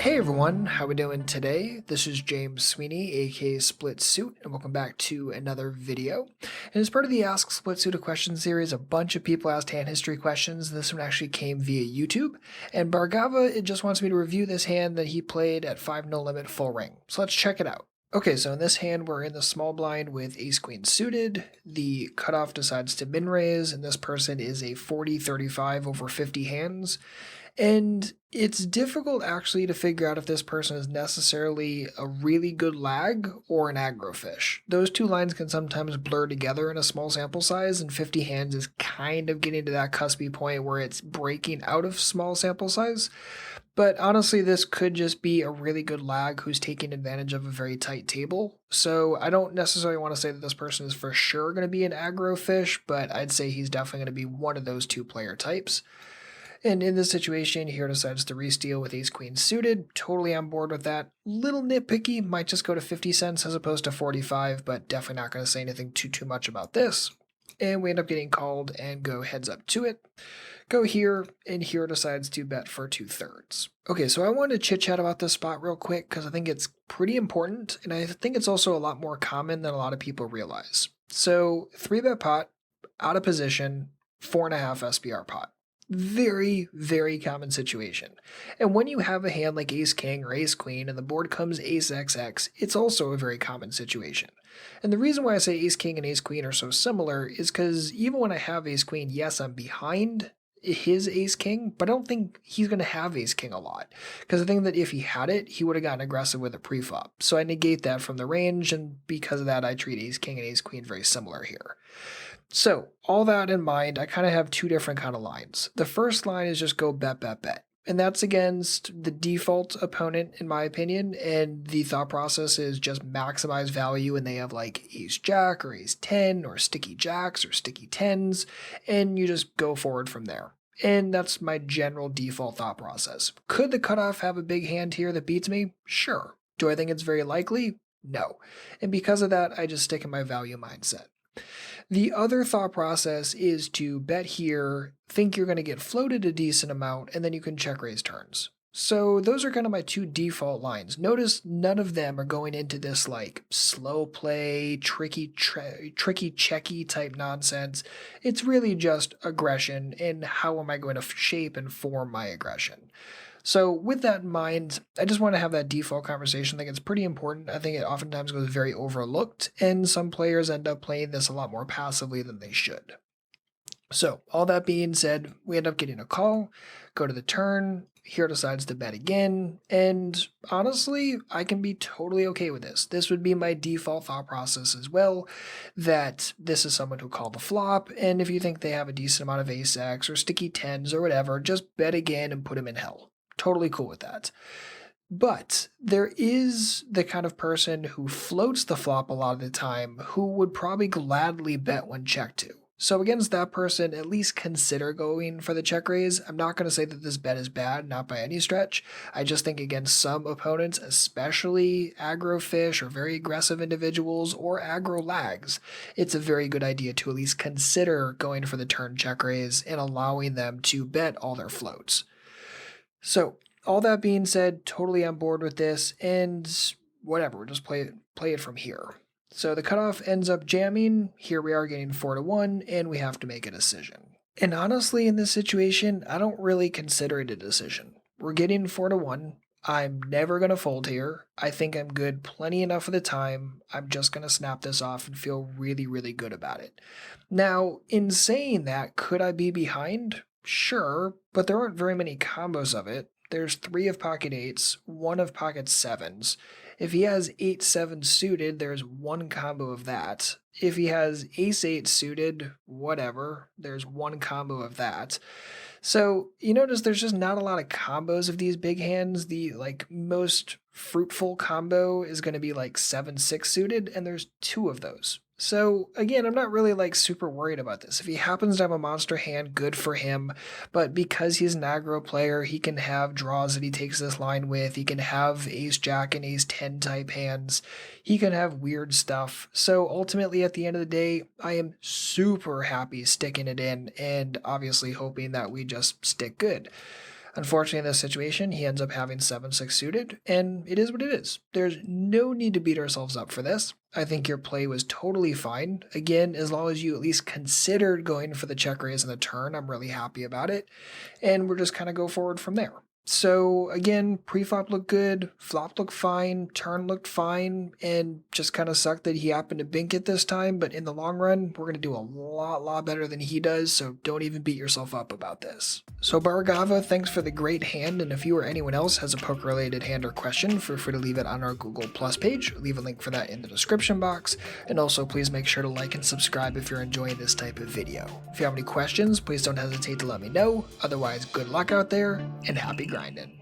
Hey everyone, how we doing today? This is James Sweeney, aka SplitSuit, and welcome back to another video. And as part of the Ask SplitSuit a Question series, a bunch of people asked hand history questions. This one actually came via YouTube, and Bargava it just wants me to review this hand that he played at 5 no limit full ring. So let's check it out. Okay, so in this hand we're in the small blind with ace queen suited. The cutoff decides to min raise, and this person is a 40-35 over 50 hands. And it's difficult actually to figure out if this person is necessarily a really good lag or an aggro fish. Those two lines can sometimes blur together in a small sample size, and 50 hands is kind of getting to that cuspy point where it's breaking out of small sample size. But honestly, this could just be a really good lag who's taking advantage of a very tight table. So I don't necessarily want to say that this person is for sure going to be an aggro fish, but I'd say he's definitely going to be one of those two player types. And in this situation, here decides to re-steal with ace queen suited. Totally on board with that. Little nitpicky, might just go to 50 cents as opposed to 45, but definitely not going to say anything too much about this. And we end up getting called and go heads up to it. Go here, and here decides to bet for 2/3. Okay, so I wanted to chit chat about this spot real quick because I think it's pretty important, and I think it's also a lot more common than a lot of people realize. So 3-bet pot, out of position, 4.5 SPR pot. Very, very common situation. And when you have a hand like ace king or ace queen and the board comes ace XX, it's also a very common situation. And the reason why I say ace king and ace queen are so similar is because even when I have ace queen, yes, I'm behind his ace king, but I don't think he's going to have ace king a lot, because I think that if he had it, he would have gotten aggressive with a preflop. So I negate that from the range, and because of that, I treat ace king and ace queen very similar here. So all that in mind, I kind of have two different kind of lines. The first line is just go bet, bet, bet. And that's against the default opponent, in my opinion. And the thought process is just maximize value. And they have like ace jack or ace 10 or sticky jacks or sticky 10s. And you just go forward from there. And that's my general default thought process. Could the cutoff have a big hand here that beats me? Sure. Do I think it's very likely? No. And because of that, I just stick in my value mindset. The other thought process is to bet here, think you're going to get floated a decent amount, and then you can check raise turns. So those are kind of my two default lines. Notice none of them are going into this like slow play, tricky checky type nonsense. It's really just aggression and how am I going to shape and form my aggression. So with that in mind, I just want to have that default conversation. I think it's pretty important. I think it oftentimes goes very overlooked, and some players end up playing this a lot more passively than they should. So all that being said, we end up getting a call, go to the turn, here decides to bet again, and honestly, I can be totally okay with this. This would be my default thought process as well, that this is someone who called the flop, and if you think they have a decent amount of ace X or sticky 10s or whatever, just bet again and put them in hell. Totally cool with that. But there is the kind of person who floats the flop a lot of the time who would probably gladly bet when checked to. So against that person, at least consider going for the check raise. I'm not going to say that this bet is bad, not by any stretch. I just think against some opponents, especially aggro fish or very aggressive individuals or aggro lags, it's a very good idea to at least consider going for the turn check raise and allowing them to bet all their floats. So all that being said, totally on board with this, and whatever, we'll just play it from here. So the cutoff ends up jamming. Here we are getting 4-1, and we have to make a decision. And honestly, in this situation, I don't really consider it a decision. We're getting 4-1. I'm never going to fold here. I think I'm good plenty enough of the time. I'm just going to snap this off and feel really, really good about it. Now, in saying that, could I be behind? Sure, but there aren't very many combos of it. There's 3 of pocket 8s, 1 of pocket 7s. If he has 8-7 suited, there's 1 combo of that. If he has ace-8 suited, whatever, there's 1 combo of that. So you notice there's just not a lot of combos of these big hands. The most fruitful combo is going to be like 7-6 suited, and there's 2 of those. So again, I'm not really super worried about this. If he happens to have a monster hand, good for him. But because he's an aggro player, he can have draws that he takes this line with. He can have ace jack and ace 10 type hands. He can have weird stuff. So ultimately at the end of the day, I am super happy sticking it in and obviously hoping that we just stick good. Unfortunately, in this situation, he ends up having 7-6 suited, and it is what it is. There's no need to beat ourselves up for this. I think your play was totally fine. Again, as long as you at least considered going for the check raise in the turn, I'm really happy about it. And we're just kind of go forward from there. So again, pre-flop looked good, flop looked fine, turn looked fine, and just kind of sucked that he happened to bink it this time, but in the long run, we're going to do a lot better than he does, so don't even beat yourself up about this. So Bargava, thanks for the great hand, and if you or anyone else has a poker-related hand or question, feel free to leave it on our Google Plus page, leave a link for that in the description box, and also please make sure to like and subscribe if you're enjoying this type of video. If you have any questions, please don't hesitate to let me know. Otherwise, good luck out there, and happy grinding.